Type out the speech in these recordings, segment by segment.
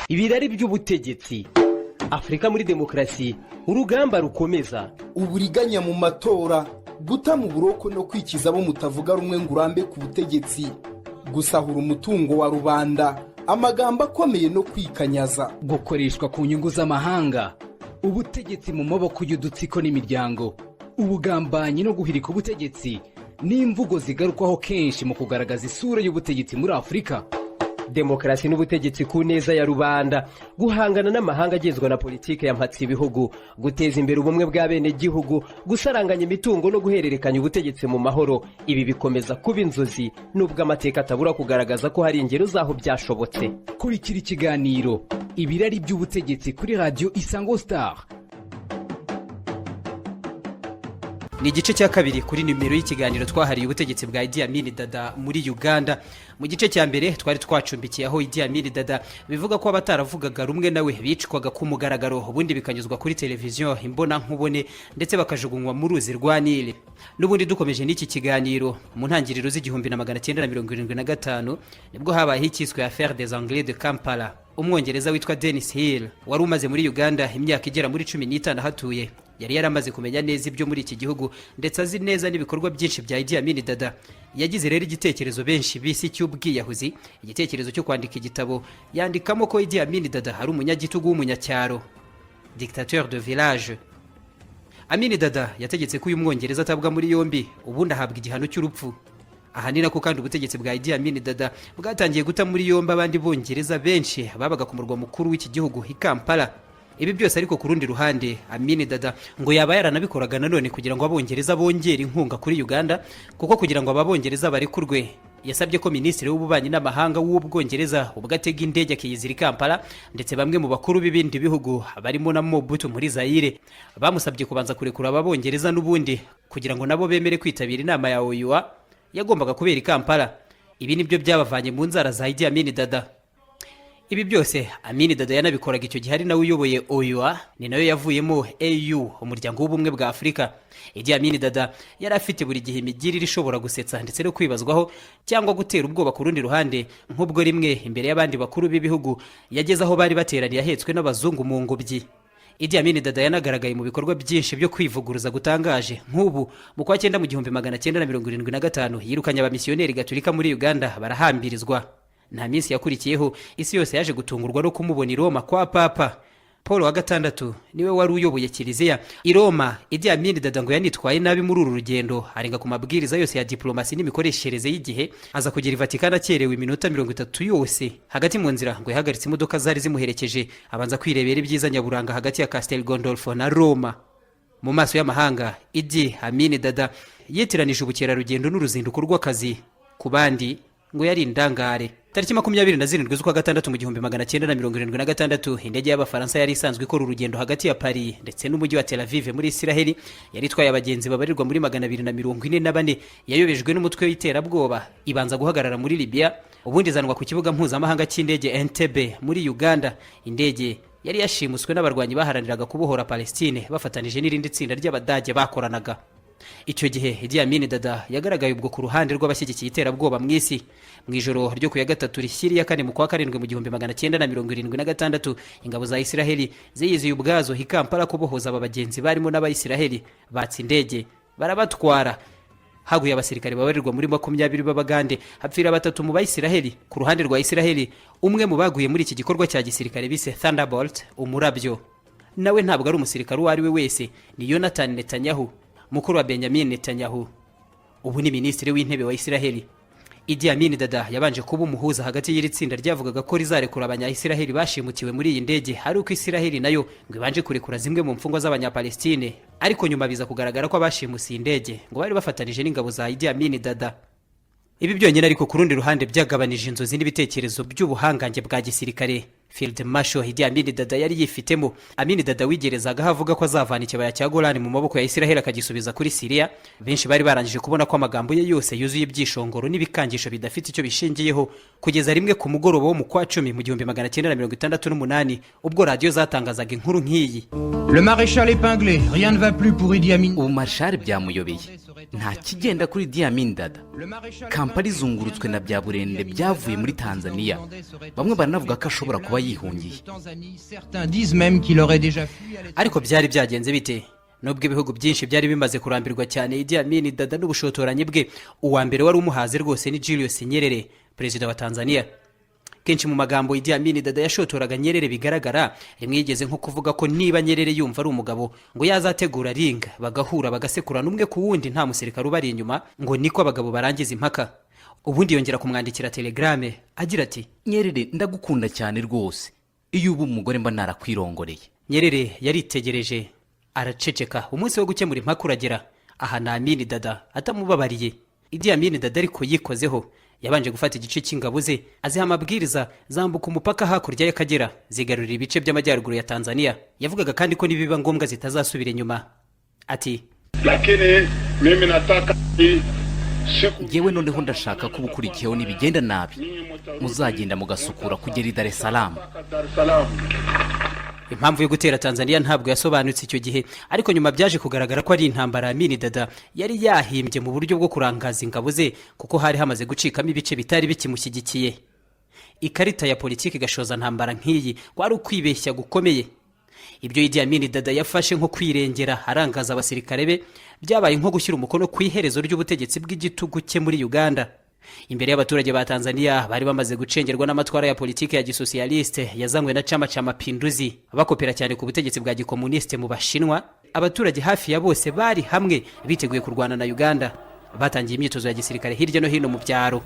ibirari by'ubutegetsi, Afurika muri demokarasi, urugamba rukomeza, uburiganya mu matora, guta mu buroko no kwikiza abo mutavuga rumwe ngo urambe ku butegetsi, gusahura umutungo wa rubanda, amagambo akomeye no kwikanyaza, gukoreshwa ku nyungu z'amahanga, ubutegetsi mu maboko y'udutsiko n'imiryango, ubugambanyi no guhirika ubutegetsi n'imvugo zigarukwaho kenshi mu kugaragaza isura y'ubutegetsi muri Afurika. Demokarasi n'ubutegetsi ku neza ya rubanda, guhangana n'amahanga agenzwa na politike ya mpatsi ibihugu, guteza imbere ubumwe bwa bene gihugu, gusaranganya imitungo no guhererekanya ubutegetsi mu mahoro. Ibi bikomeza kuba inzozi nubwo amateka atabura kugaragaza ko hari ingero zaho byashobotse. Kurikira ikiganiro ibirari by'ubutegetsi kuri radio Isango Star. Ni igice cya kabiri kuri nimero y'ikiganiro twahariye ubutegetsi bwa Idi Amin Dada muri Uganda. Mu gice cya mbere twari twacumbikiye aho Idi Amin Dada bivuga ko abataravugaga rumwe nawe bicwaga ku mugaragaro, ubundi bikanyuzwa kuri televiziyo imbona nkubone ndetse bakajugunywa mu ruzi rwa Nile. N'ubundi dukomeje n'iki kiganiro, mu ntangiriro z'igihumbi na 1975 nibwo habaye ikiswe Affaire des Anglais de Kampala. Umwongereza witwa Dennis Hill wari umaze muri Uganda imyaka igera muri 15 hatuye, yari yaramaze kumenya neza ibyo muri iki gihugu ndetse azi neza n'ibikorwa byinshi bya Idi Amin Dada. Yagize rero igitekerezo benshi bisi cy'ubwiyahuzi, igitekerezo cyo kwandika igitabo yandikamo ko Idi Amin Dada ari umunyagitugu w'umunyacyaro, dictateur de village. Amin Dada yategetse ko uyu mwongereza atabwa muri yombi, ubundi ahabwa igihano cy'urupfu. Ahanina ko kandi ubutegetsi bwa Idi Amin Dada bwatangiye guta muri yombi abandi bongereza benshi babaga ku murwa mukuru w'iki gihugu i Kampala. Ibi byose ariko ku rundi ruhande Amin Dada ngo yaba yaranabikoraga nanone kugira ngo abongereza bongere inkunga kuri Uganda, kuko kugira ngo ababongereza barekurwe yasabye ko minisitiri w'ububanyi n'amahanga w'ubwongereza ubwatega indege akiyizira i Kampala, ndetse bamwe mu bakuru b'ibindi bihugu barimo na Mobutu muri Zaire bamusabye kubanza kurekura ababongereza n'ubundi kugira ngo nabo bemere kwitabira inama ya OUA yagombaga kubera i Kampala. Ibi nibyo byabavanye mu nzara za Idi Amin Dada. Ibi byose Amin Dada yanabikoraga icyo gihe ari nawe uyoboye OUA, ni nayo yavuyemo AU, umuryango w'ubumwe bwa Afurika. Idi Amin Dada yari afite buri gihe imigirire ishobora gusetsa ndetse no kwibazwaho cyangwa gutera ubwoba ku rundi ruhande, nk'ubwo rimwe imbere y'abandi bakuru b'ibihugu yageze aho bari bateraniye ahetswe n'abazungu mu ngobyi. Idi Amin Dada yanagaragaye mu bikorwa byinshi byo kwivuguruza gutangaje, nk'ubu mu kwa 9 mu 1975 yirukanye abamisiyoneri gatolika muri Uganda barahambirizwa. Nta minsi yakurikiyeho isi yose yaje gutungurwa no kumubona i Roma kwa Papa Paul wa gatandatu, niwe wari uyoboye kiliziya i Roma. Idi Amin Dada ngo yanitwaye nabi muri uru rugendo, arenga ku mabwiriza yose ya diplomasi n'imikoreshereze y'igihe, aza kugera i Vatican akerewe iminota 30 yose. Hagati mu nzira ngo yahagaritse imodoka zari zimuherekeje, abanza kwirebera ibyiza nyaburanga hagati ya Castel Gandolfo na Roma. Mu maso y'amahanga Idi Amin Dada yitiranije ubukerarugendo n'uruzinduko rw'akazi, ku bandi ngo yari indangare. Tariki 27 z'ukwa gatandatu mu 1976 indege y'abafaransa yari isanzwe ikora urugendo hagati ya Paris ndetse n'umujyi wa Tel Aviv muri Israel, yari itwaye abagenzi babarirwa muri 244 yayobejwe n'umutwe w'iterabwoba, ibanza guhagarara muri Libya, ubundi zanwa ku kibuga mpuzamahanga cy'indege Entebbe muri Uganda. Indege yari yashimuswe n'abarwanyi baharaniraga kubohora Palestine bafatanije n'irindi tsinda ry'Abadage bakoranaga. Icyo gihe Idi Amin Dada yagaragaye ubwo ku ruhande rw'abashyigikiye iterabwoba mu isi. Mu ijoro ryo ku ya gatatu rishyiriye kane mu kwa 7 mu 1976 ingabo za Israeli ziyiziye ubwazo i Kampala kubohoza aba bagenzi barimo n'abayisiraheli, batse indege barabatwara. Haguye abasirikare babarirwa muri 20 b'Abagande, hapfira 3 mu bayisiraheli. Ku ruhande rwa Israeli umwe mu baguye muri iki gikorwa cya gisirikare bise Thunderbolt, umurabyo, nawe ntabwo ari umusirikare uwo ari we wese, ni Jonathan Netanyahu, mukuru wa Benjamin Netanyahu, ubu ni minisitiri w'intebe wa Israeli. Idi Amin Dada yabanje kuba umuhuza hagati y'iri tsinda ryavugaga ko rizarekura abanya-Israeli bashimutiwe muri iyi ndege, ari uko Israeli nayo ngo ibanje kurekura zimwe mu mfungwa z'abanya-Palestine, ariko nyuma biza kugaragara ko abashimusiye indege ngo bari bafatanije n'ingabo za Idi Amin Dada. Ibi byonyine ariko ku rundi ruhande byagabanije inzozi n'ibitekerezo by'ubuhangange bwa gisirikare Field Marshal Idi Amin Dada yari yifitemo. Amin Dada wigerezaga havuga ko azavana ikibaya cya Golan mu maboko ya Israel akagisubiza kuri Syria. Benshi bari barangije kubona ko amagambo ye yose yuzuye ibyishongoro n'ibikangisho bidafite icyo bishingiyeho, kugeza rimwe ku mugoroba wo mu kwa 10 mu 1968 ubwo radio zatangazaga inkuru nk'iyi. Le maréchal épinglé, rien ne va plus pour Idi Amin. ubu marshal byamuyobeye nta kigenda kuri Idi Amin Dada. Kampala izungurutswe na bya burende byavuye muri Tanzania. Bamwe baranavuga ko ashobora kuba yihungiye. Certains disent même qu'il aurait déjà fui. ariko byari byagenze bite? Nubwo ibihugu byinshi byari bimaze kurambirwa cyane Idi Amin Dada n'ubushotoranyi bwe, uwa mbere wari umuhaze rwose ni Julius Nyerere, perezida wa Tanzania. Kenshi mu magambo Idi Amin Dada yashotoraga Nyerere bigaragara, rimwe yigeze nko kuvuga ko niba Nyerere yumva ari umugabo ngo yazategura ringa bagahura bagasekurana umwe ku wundi nta musirikare ubari inyuma, ngo niko abagabo barangiza impaka. Ubundi yongera kumwandikira telegrame agira ati, Nyerere ndagukunda cyane rwose, iyo ubu umugore mba narakwirongoreye. Nyerere yaritegereje araceceka. Umunsi wo gukemura impaka uragera, aha na Amin Dada atamubabariye. Idi Amin Dada ariko yikozeho, yabanje gufata igice cy'ingabo ze aziha amabwiriza zambuka umupaka hakurya y'Akagera zigarurira ibice by'amajyaruguru ya Tanzania. Yavugaga kandi ko nibiba ngombwa zitazasubira inyuma. Ati, lakini mimi nataka Yewe noneho ndashaka ko ubukurikiyeho nibigenda nabi muzagenda mugasukura kugera i Dar es Salaam. impamvu yo gutera Tanzania ntabwo yasobanutse icyo gihe, ariko nyuma byaje kugaragara ko ari intambara Amin Dada yari yahimbye mu buryo bwo kurangaza ingabo ze, kuko hari hamaze gucikamo ibice bitari bikimushyigikiye. Ikarita ya politiki gashoza ntambara nk'iyi kwari ukwibeshya gukomeye. Ibyo Idi Amin Dada yafashe nko kwirengera arangaza abasirikare be byabaye nko gushyira umukono ku iherezo ry'ubutegetsi bw'igitugu cye muri Uganda. Imbere y'abaturage ba Tanzania bari bamaze gucengerwa n'amatwara ya politiki ya gisosialiste yazanywe na Chama cha Mapinduzi, bakopera cyane ku butegetsi bwa gikomuniste mu Bashinwa. Abaturage hafi ya bose bari hamwe biteguye kurwana na Uganda, batangiye imyitozo ya gisirikare hirya no hino mu byaro.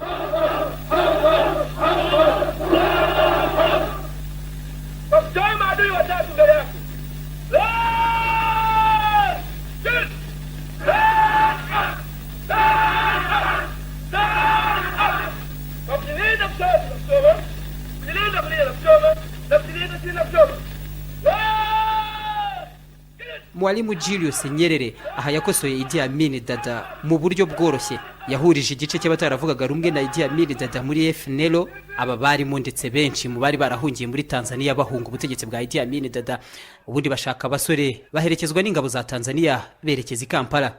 Mwalimu Julius Nyerere aha yakosoye Idi Amin Dada mu buryo bworoshye. Yahurije igice cy'abataravugaga rumwe na Idi Amin Dada muri FNL, aba barimo ndetse benshi mu bari barahungiye muri Tanzania bahunga ubutegetsi bwa Idi Amin Dada. Ubundi bashaka abasore baherekezwa n'ingabo za Tanzania berekeza i Kampala.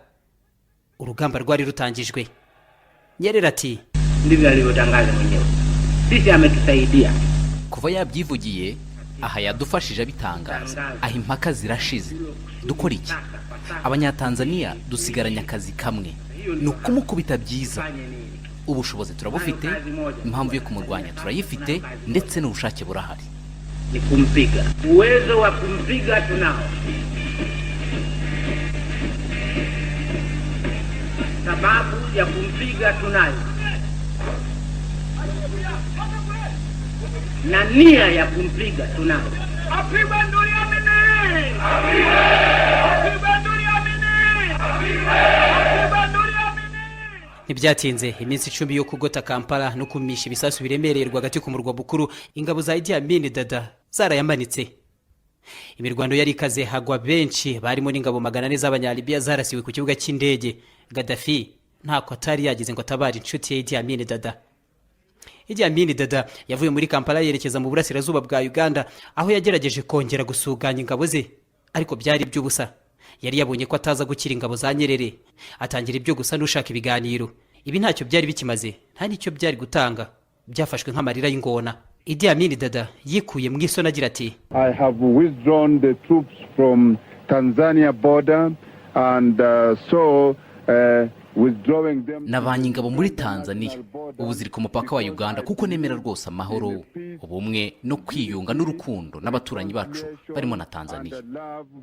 Urugamba rwari rutangijwe. Nyerere ati, ndivyo alivyotangaza mwenyewe, sisi ametusaidia. Kuva yabyivugiye aha yadufashije abitangaza, aha impaka zirashize. Dukora iki? Abanyatanzania dusigaranye akazi kamwe, ni ukumukubita byiza. Ubushobozi turabufite, impamvu yo kumurwanya turayifite, ndetse n'ubushake burahari. Ni kumpiga, uwezo wa kumpiga tunao, sababu ya kumpiga tunayo, na nia ya kumpiga tunayo. Apigwe Idi Amin! Apigwe Idi Amin! Apigwe Idi Amin! Ntibyatinze iminsi 10 yo kugota Kampala no kumisha ibisasu biremererwa hagati ku murwa mukuru, ingabo za Idi Amin Dada zarayamanitse. Imirwano yari ikaze, hagwa benshi barimo n'ingabo 400 z'abanyalibiya zarasiwe ku kibuga cy'indege. Gaddafi ntako atari yagize ngo atabare inshuti ya Idi Amin Dada. Idi Amin Dada yavuye muri Kampala yerekeza mu burasirazuba bwa Uganda, aho yagerageje kongera gusuganya ingabo ze, ariko byari by'ubusa. Yari yabonye ko ataza gukira ingabo za Nyerere, atangira ibyo gusa n'ushaka ibiganiro. Ibi ntacyo byari bikimaze, nta nicyo byari gutanga, byafashwe nk'amarira y'ingona. Idi Amin Dada yikuye mu isoni agira ati, I have withdrawn the troops from Tanzania border and withdrawing them. Nabanye ingabo muri Tanzania, ubu ziri ku mupaka wa Uganda, kuko nemera rwose amahoro, ubumwe no kwiyunga n'urukundo n'abaturanyi bacu barimo na Tanzania.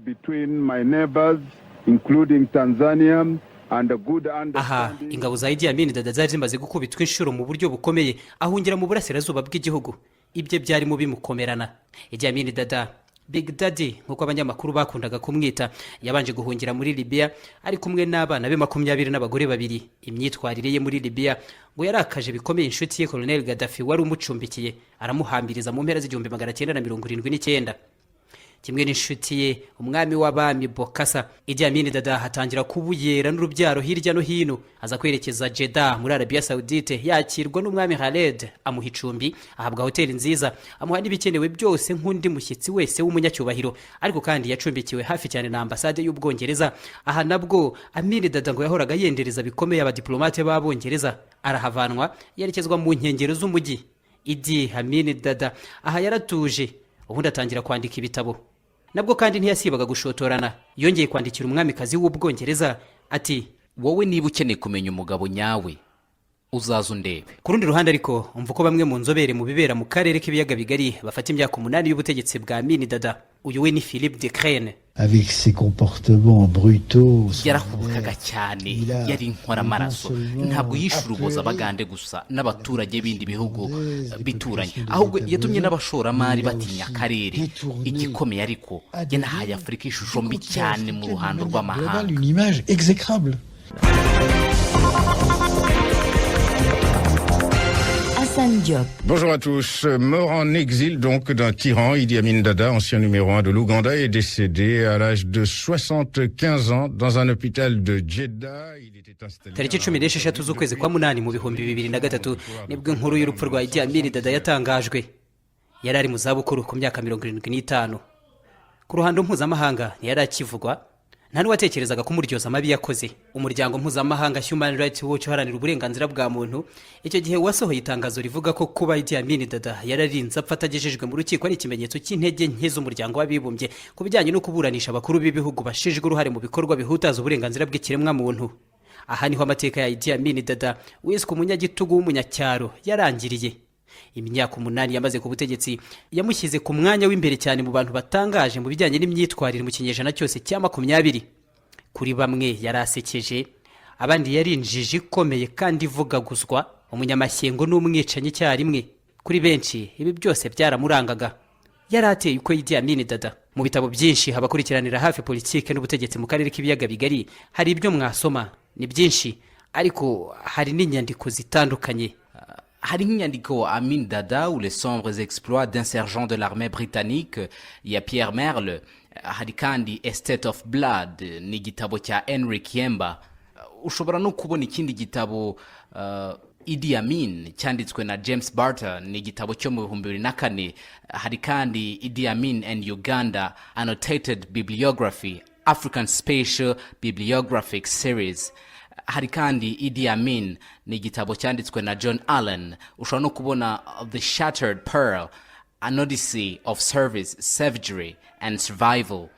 Between my neighbors, including Tanzania, and a good aha ingabo za Idi Amin Dada zari zimaze gukubitwa inshuro mu buryo bukomeye, ahungira mu burasirazuba bw'igihugu. Ibyo byari mu bimukomerana. Idi Amin Dada, Big Daddy nkuko abanyamakuru bakundaga kumwita, yabanje guhungira muri Libya ari kumwe n'abana be 20 n'abagore 2. Imyitwarire ye muri Libya ngo yarakaje bikomeye inshuti ye Colonel Gaddafi wari umucumbikiye, aramuhambiriza mu mpera z'igihumbi 1979. kimwe n'inshuti ye umwami w'abami Bokassa. Idi Amin Dada hatangira kubuyera n'urubyaro hirya no hino, aza kwerekeza Jeddah muri Arabia Saudite, yakirwa n'umwami Khaled, amuha icumbi, ahabwa hoteli nziza, amuha n'ibikenewe byose nk'undi mushyitsi wese w'umunyacyubahiro. Ariko kandi yacumbikiwe hafi cyane na ambasade y'Ubwongereza. Aha nabwo Amin Dada ngo yahoraga yendereza bikomeye abadiplomate b'Abongereza. Arahavanwa yerekezwa mu nkengero z'umujyi. Idi Amin Dada aha yaratuje, ubundi atangira kwandika ibitabo. Nabwo kandi ntiyasibaga gushotorana. Yongeye kwandikira umwamikazi w'Ubwongereza ati, wowe niba ukeneye kumenya umugabo nyawe uzaza undebe. Ku rundi ruhande ariko umva ko bamwe mu nzobere mu bibera mu karere k'ibiyaga bigari bafata imyaka 8 y'ubutegetsi bwa Amin Dada. Uyu we ni Philippe de Crène. Avec ses comportements brutaux, yarahubukaga cyane, yari inkoramaraso, ntabwo yishuruboza abagande gusa n'abaturage b'ibindi bihugu bituranye, ahubwo yatumye n'abashoramari batinya akarere. Igikomeye ariko yanahaye Afurika ishusho mbi cyane mu ruhando rw'amahanga. une image exécrable. Bonjour à tous. Mort en exil donc d'un tyran, Idi Amin Dada, ancien numéro 1 de l'Ouganda, est décédé à l'âge de 75 ans dans un hôpital de Jeddah. Il était installé. Tariki 16 z'ukwezi kwa munani mu bihumbi 2003 nibwo inkuru y'urupfu rwa Idi Amin Dada yatangajwe. Yari ari mu zabukuru ku myaka 75. Ku ruhando mpuzamahanga ntiyari akivugwa, nta n'uwatekerezaga kumuryoza amabi yakoze. Umuryango mpuzamahanga Human Rights Watch uharanira uburenganzira bwa muntu icyo gihe wasohoye itangazo rivuga ko kuba Idi Amin Dada yararinze apfa atagejejwe mu rukiko ari ikimenyetso cy'intege nke z'umuryango w'abibumbye ku bijyanye no kuburanisha abakuru b'ibihugu bashijwe uruhare mu bikorwa bihutaza uburenganzira bw'ikiremwa muntu. Aha niho amateka ya Idi Amin Dada wiswe umunyagitugu w'umunyacyaro yarangiriye. Imyaka 8 yamaze ku butegetsi yamushyize ku mwanya w'imbere cyane mu bantu batangaje mu bijyanye n'imyitwarire mu kinyejana cyose cya 20. Kuri bamwe yarasekeje, abandi yarinjije ikomeye kandi ivugaguzwa, umunyamashyengo n'umwicanyi cyarimwe. Kuri benshi ibi byose byaramurangaga. Yarateye uko Idi Amin Dada. Mu bitabo byinshi habakurikiranira hafi politike n'ubutegetsi mu karere k'ibiyaga bigari hari ibyo mwasoma, ni byinshi, ariko hari n'inyandiko zitandukanye. Hari nk'inyandiko Amin Dada ou les sombres exploits d'un sergent de l'armée britannique ya Pierre Merle. Hari kandi A State of Blood ni igitabo cya Henry Kiemba. Ushobora no kubona ikindi gitabo Idi Amin cyanditswe na James Barter, ni igitabo cyo mu 2004. Hari kandi Idi Amin and Uganda Annotated Bibliography, African Special Bibliographic Series. Hari kandi Idi Amin ni igitabo cyanditswe na John Allen. Ushobora no kubona The Shattered Pearl, An Odyssey of Service, Savagery and Survival.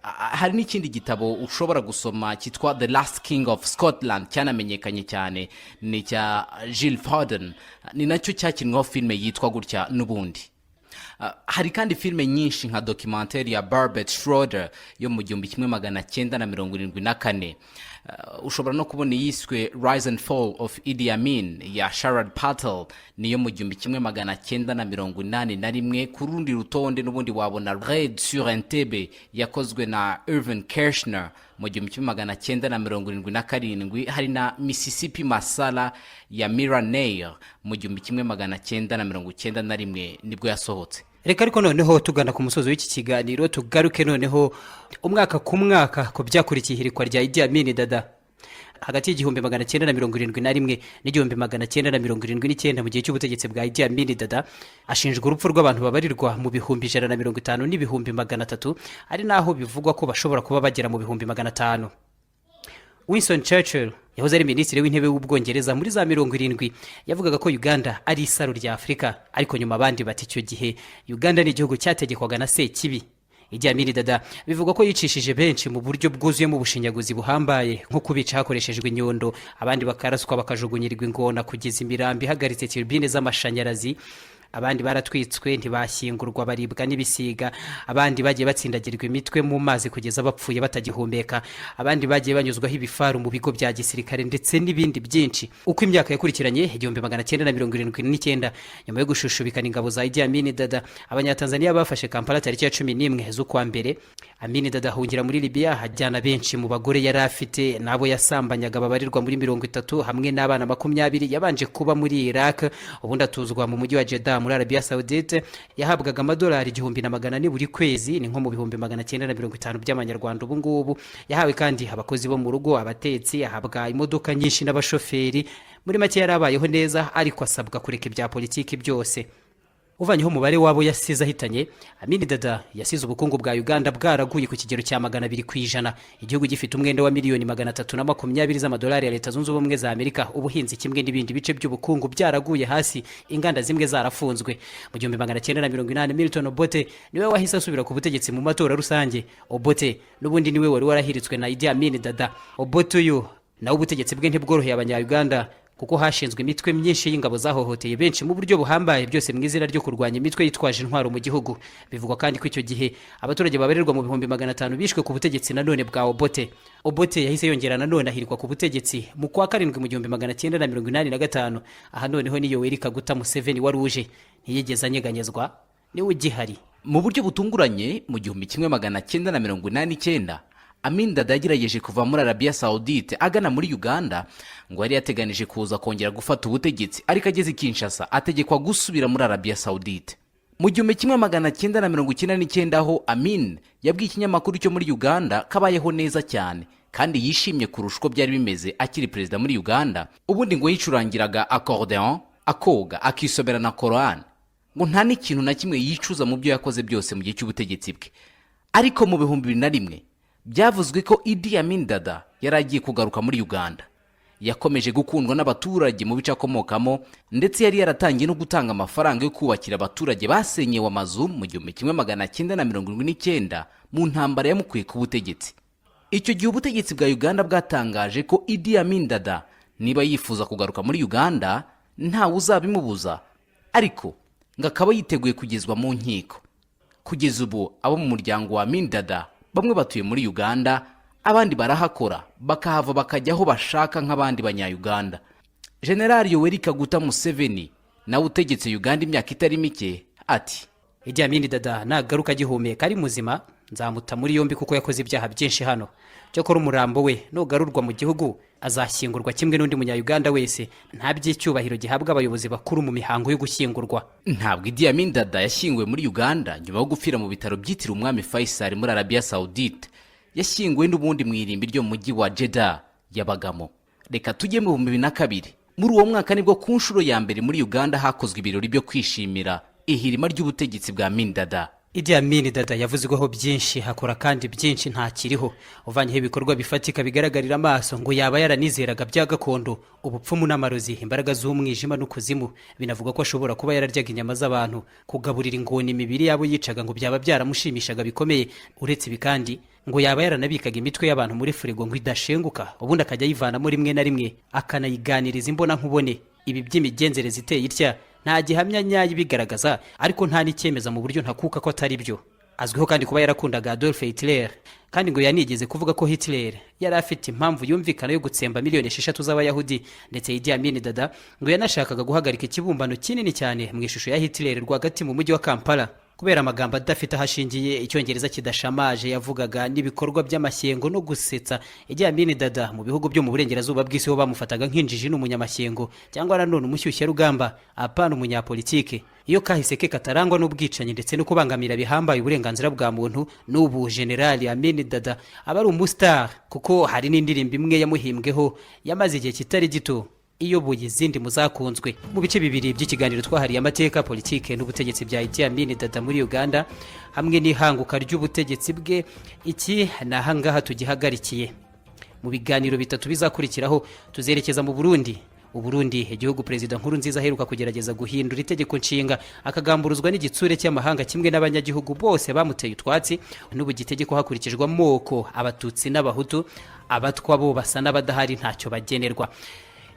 Hari n'ikindi gitabo ushobora gusoma cyitwa The Last King of Scotland cyanamenyekanye cyane, ni cya Gilles Forden, ni nacyo cyakinwaho filme yitwa gutya n'ubundi. Hari kandi filme nyinshi nka documentaire ya Barbet Schroeder yo mu 1974. Ushobora no kubona yiswe Rise and Fall of Idi Amin ya Sharad Patel, niyo mu 1981. Ku rundi rutonde n'ubundi wabona Raid sur Entebbe yakozwe na Irvin Kershner mu 1977. Hari na Mississippi Masala ya Mira Nair mu 1991 nibwo yasohotse. Reka ariko noneho tugana ku musozo w'iki kiganiro tugaruke noneho umwaka ku mwaka ko byakurikiye ihirikwa rya Idi Amin Dada. Hagati y'1971 n'1979 mu gihe cy'ubutegetsi bwa Idi Amin Dada ashinjwa urupfu rw'abantu babarirwa mu bihumbi 150 n'ibihumbi 300, ari naho bivugwa ko bashobora kuba bagera mu bihumbi 500. Winston Churchill yahoze ari minisitiri w'intebe w'Ubwongereza muri za 70 yavugaga ko Uganda ari isaro rya Afrika, ariko nyuma abandi bati icyo gihe Uganda ni igihugu cyategekwaga na Sekibi. Idi Amin Dada bivugwa ko yicishije benshi mu buryo bwuzuyemo ubushinyaguzi buhambaye, nko kubica hakoreshejwe inyundo, abandi bakaraswa bakajugunyirirwa ingona kugeza imirambi ihagaritse turbine z'amashanyarazi, abandi baratwitswe ntibashyingurwa baribwa n'ibisiga, abandi bagiye batsindagirwa imitwe mu mazi kugeza bapfuye batagihumeka, abandi bagiye banyuzwaho ibifaru mu bigo bya gisirikare ndetse n'ibindi byinshi. Uko imyaka yakurikiranye 1979 nyuma yo gushushubikana ingabo za Idi Amin Dada, abanyatanzania bafashe Kampala tariki ya 11 z'ukwa mbere. Amin Dada ahungira muri Libya, hajyana benshi mu bagore yari afite nabo yasambanyaga babarirwa muri 30 hamwe n'abana 20. Yabanje kuba muri Iraq, ubundi atuzwa mu mujyi wa Jeddah muri Arabia Saudite yahabwaga amadolari 1,400 buri kwezi, ni nko mu 950 by'amanyarwanda ubu ngubu. Yahawe kandi abakozi bo mu rugo, abatetsi, ahabwa imodoka nyinshi n'abashoferi. Muri make yarabayeho neza, ariko asabwa kureka ibya politiki byose. Uvanyeho umubare wabo yasize ahitanye, Amin Dada yasize ubukungu bwa Uganda bwaraguye ku kigero cya 200%. Igihugu gifite umwenda wa miliyoni 320 z'amadolari ya Leta Zunze Ubumwe za Amerika. Ubuhinzi kimwe n'ibindi bice by'ubukungu byaraguye hasi, inganda zimwe zarafunzwe. Mu 1980 Milton Obote niwe wahise asubira ku butegetsi mu matora rusange. Obote n'ubundi niwe wari warahiritswe na Idi Amin Dada. Obote uyu nawe ubutegetsi bwe ntibworoheye abanya-Uganda, kuko hashinzwe imitwe myinshi y'ingabo zahohoteye benshi mu buryo buhambaye, byose mu izina ryo kurwanya imitwe yitwaje intwaro mu gihugu. Bivugwa kandi ko icyo gihe abaturage babarerwa mu 500 bishwe ku butegetsi nanone bwa Obote. Obote yahise yongera nanone ahirikwa ku butegetsi mu kwa 7 mu 1985. Aha noneho ni Yoweri Kaguta Museveni wari uje, ntiyigeze anyeganyezwa, niwe ugihari. Mu buryo butunguranye mu 1989 Amin Dada yagerageje kuva muri Arabia Saudite agana muri Uganda, ngo yari yateganije kuza kongera gufata ubutegetsi, ariko ageze Kinshasa ategekwa gusubira muri Arabia Saudite. Mu 1999 aho Amin yabwiye ikinyamakuru cyo muri Uganda kabayeho neza cyane kandi yishimye kurusha uko byari bimeze akiri perezida muri Uganda. Ubundi ngo yicurangiraga accordion, akoga, akisobera na Quran, ngo nta n'ikintu na kimwe yicuza mu byo yakoze byose mu gihe cy'ubutegetsi bwe. Ariko mu 2001 byavuzwe ko Idi Amin Dada yaragiye kugaruka muri Uganda. Yakomeje gukundwa n'abaturage mu bice akomokamo, ndetse yari yaratangiye no gutanga amafaranga yo kubakira abaturage basenyewe amazu mu 1979 mu ntambara yamukuye ku butegetsi. Icyo gihe ubutegetsi bwa Uganda bwatangaje ko Idi Amin Dada niba yifuza kugaruka muri Uganda ntawe uzabimubuza, ariko ngo akaba yiteguye kugezwa mu nkiko. Kugeza ubu abo mu muryango wa Amin Dada bamwe batuye muri Uganda, abandi barahakora bakahava bakajya aho bashaka nk'abandi banya-Uganda. General Yoweri Kaguta Museveni nawe utegetse Uganda imyaka itari mike ati, Idi Amin Dada nagaruka agihumeka ari muzima, nzamuta muri yombi kuko yakoze ibyaha byinshi hano. Cyokora umurambo we nugarurwa mu gihugu azashyingurwa kimwe n'undi munya-Uganda wese, nta by'icyubahiro gihabwa abayobozi bakuru mu mihango yo gushyingurwa. Ntabwo Idi Amin Dada yashyinguwe muri Uganda nyuma yo gupfira mu bitaro byitiriwe umwami Faisal muri Arabia Saudite. Yashyinguwe n'ubundi mu irimbi ryo mu mujyi wa Jeddah yabagamo. Reka tujye mu 2002. Muri uwo mwaka nibwo ku nshuro ya mbere muri Uganda hakozwe ibirori byo kwishimira ihirima ry'ubutegetsi bwa Amin Dada. Idi Amin Dada yavuzweho byinshi, hakora kandi byinshi ntakiriho. Uvanyeho ibikorwa bifatika bigaragarira amaso, ngo yaba yaranizeraga bya gakondo, ubupfumu n'amarozi, imbaraga z'umwijima n'ukuzimu. Binavuga ko ashobora kuba yararyaga inyama z'abantu, kugaburira ingoni imibiri yabo yicaga ngo byaba byaramushimishaga bikomeye. Uretse ibi kandi ngo yaba yaranabikaga imitwe y'abantu muri furigo ngo idashenguka, ubundi akajya yivanamo rimwe na rimwe akanayiganiriza imbona nkubone. Ibi by'imigenzereze iteye itya nta gihamya nyayo bigaragaza, ariko nta n'icyemeza mu buryo ntakuka ko atari byo. Azwiho kandi kuba yarakundaga Adolf Hitler, kandi ngo yanigeze kuvuga ko Hitler yari afite impamvu yumvikana yo gutsemba miliyoni 6 z'abayahudi. Ndetse Idi Amin Dada ngo yanashakaga guhagarika ikibumbano kinini cyane mu ishusho ya Hitler rwagati mu mujyi wa Kampala, kubera amagambo adafite ahashingiye, icyongereza kidashamaje yavugaga, n'ibikorwa by'amashyengo no gusetsa. Idi Amin Dada mu bihugu byo mu burengerazuba bw'isi ho bamufataga nk'injiji n'umunyamashyengo, cyangwa nanone umushyushya rugamba, apana umunyapolitike. Iyo kahise ke katarangwa n'ubwicanyi ndetse no kubangamira bihambaye uburenganzira bwa muntu, n'ubu General Amin Dada aba ari umustar, kuko hari n'indirimbo imwe yamuhimbweho yamaze igihe kitari gito iyoboye izindi muzakunzwe. Mu bice bibiri by'ikiganiro twahariye amateka, politike n'ubutegetsi bya Idi Amin Dada muri Uganda hamwe n'ihanguka ry'ubutegetsi bwe, iki nahangaha tugihagarikiye. Mu biganiro bitatu bizakurikiraho tuzerekeza mu Burundi. Uburundi, igihugu Perezida Nkurunziza aheruka kugerageza guhindura itegeko nshinga akagamburuzwa n'igitsure cy'amahanga kimwe n'abanyagihugu bose bamuteye utwatsi. N'ubu gitegeko hakurikijwe amoko, abatutsi n'abahutu, abatwa bo basa n'abadahari ntacyo bagenerwa.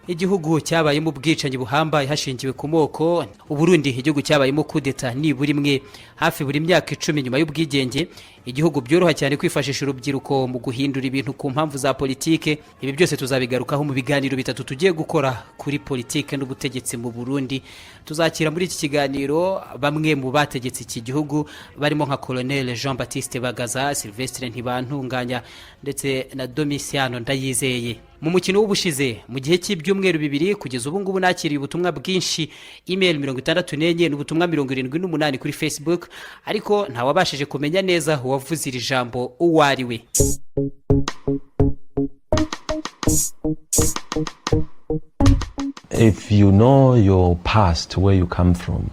Igihugu cyabayemo ubwicanyi buhambaye hashingiwe ku moko. Uburundi, igihugu cyabayemo kudeta nibura imwe hafi buri myaka 10 nyuma y'ubwigenge. igihugu byoroha cyane kwifashisha urubyiruko mu guhindura ibintu ku mpamvu za politike. Ibi byose tuzabigarukaho mu biganiro bitatu tugiye gukora kuri politike n'ubutegetsi mu Burundi. Tuzakira muri iki kiganiro bamwe mu bategetse iki gihugu barimo nka Colonel Jean Baptiste Bagaza, Sylvestre Ntibantunganya ndetse na Domitiano Ndayizeye. Mu mukino w'ubushize mu gihe cy'ibyumweru 2 kugeza ubu ngubu nakiriye ubutumwa bwinshi, email 64 n'ubutumwa 78 kuri Facebook, ariko nta wabashije kumenya neza uwavuze iri jambo uwariwe. If you know your past, where you come from,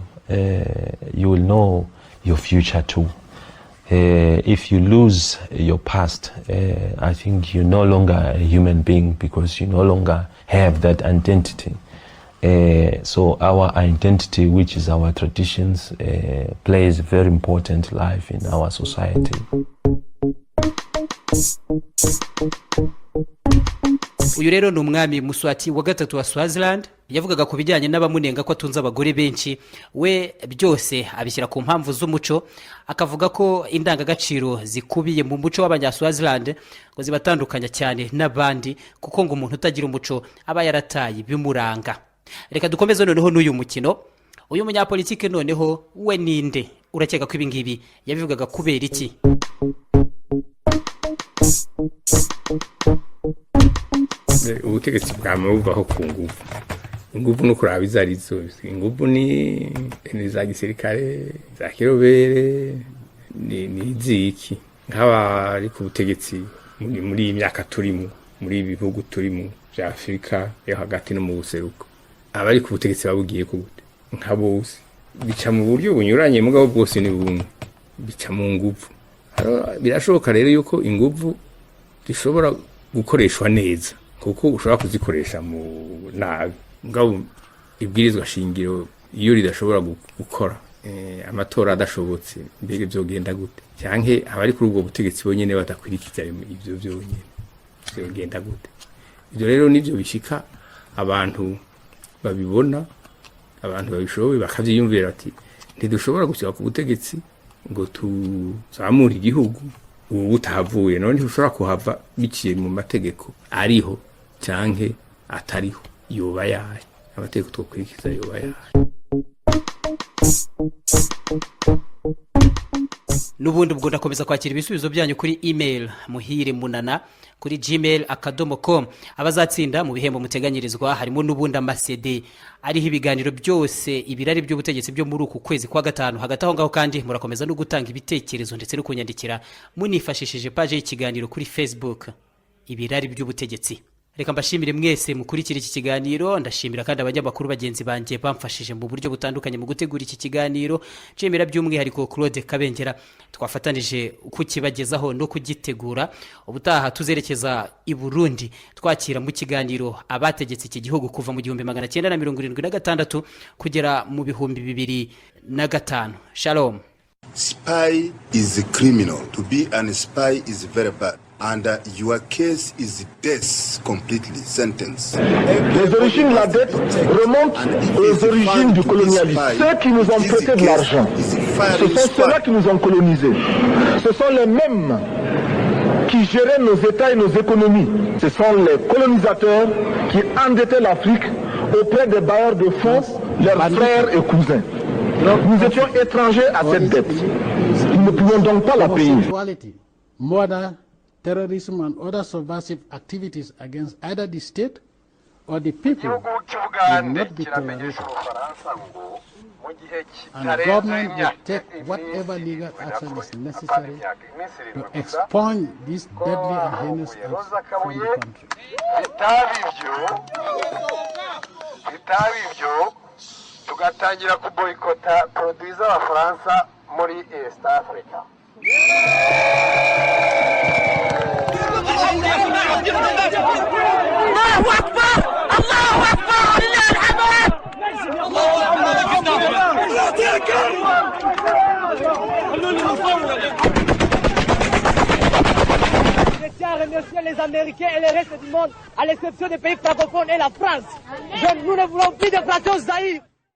you will know your future too. If you lose your past, I think you're no longer a human being because you no longer have that identity. So our identity, which is our traditions, plays a very important life in our society. Uyu rero ni umwami Muswati wa gatatu wa Swaziland, yavugaga ku bijyanye n'abamunenga ko atunze abagore benshi. We byose abishyira ku mpamvu z'umuco, akavuga ko indangagaciro zikubiye mu muco w'abanyaswaziland ngo zibatandukanya cyane n'abandi, kuko ngo umuntu utagira umuco aba yarataye bimuranga. Reka dukomeze noneho n'uyu mukino. Uyu munyapolitike noneho we ninde? Urakeka ko ibingibi yabivugaga kubera iki? Ubutegetsi bwamuvaho ku nguvu. Inguvu no kuraba izarizo. Inguvu ni za gisirikare, za kirobere, ni ziki. Nk'aba ari ku butegetsi muri imyaka turimo, muri ibihugu turimo bya Afrika yo hagati no mu buseruko. Abari ku butegetsi babugiye ku gute? Nka bose bica mu buryo bunyuranye, mugabo bwose ni bumwe, bica mu nguvu. Birashoboka rero yuko inguvu zishobora gukoreshwa neza, kuko ushobora kuzikoresha mu nabi. Mugabo ibwirizwa shingiro iyo ridashobora gukora, amatora adashobotse, mbega byogenda gute? Cyanke abari kuri ubwo butegetsi bonyene batakwirikiza ibyo byonyene, byogenda gute? Ibyo rero nivyo bishika abantu babibona, abantu babishoboye bakavyiyumvira ati ntidushobora gushyira ku butegetsi ngo tuzamure igihugu ubu butahavuye, none ntidushobora kuhava biciye mu mategeko ariho canke atariho. Yoba yahe amategeko twokurikiza? Yoba yahe? Nubundi ubwo ndakomeza kwakira ibisubizo byanyu kuri email muhiremunana kuri gmail.com. Abazatsinda mu bihembo muteganyirizwa harimo nubundi amasede ariho ibiganiro byose ibirari by'ubutegetsi byo muri uku kwezi kwa gatanu. Hagati aho ngaho kandi murakomeza no gutanga ibitekerezo ndetse no kunyandikira munifashishije page y'ikiganiro kuri Facebook ibirari by'ubutegetsi. Reka mbashimire mwese mukurikira iki kiganiro. Ndashimira kandi abanyamakuru bagenzi banjye bamfashije mu buryo butandukanye mu gutegura iki kiganiro. Nshimira by'umwihariko Claude Kabengera twafatanije kukibagezaho no kugitegura. Ubutaha tuzerekeza i Burundi twakira mu kiganiro abategetse iki gihugu kuva mu 1976 kugera mu 2005. Shalom. Spy is a criminal. To be an spy is very bad. And your case is death completely sentenced. Les origines de la dette remontent aux origines du colonialisme. Ceux qui nous ont prêté de l'argent, ce sont ceux-là qui nous ont colonisés. Ce sont les mêmes qui géraient nos États et nos économies. Ce sont les colonisateurs qui endettaient l'Afrique auprès des bailleurs de fonds, leurs frères et cousins. Nous étions étrangers à cette dette. Nous ne pouvions donc pas la payer. Terrorism and other subversive activities against either the state or the people will not be tolerated. And the government will take whatever legal action is necessary to expunge these deadly and heinous acts from the country. tugatangira kuboyikota produits z'Abafaransa muri East Africa. Je tiens à remercier les Américains et le reste du monde, à l'exception des pays francophones et la France. Nous ne voulons plus de Français au Zaïre.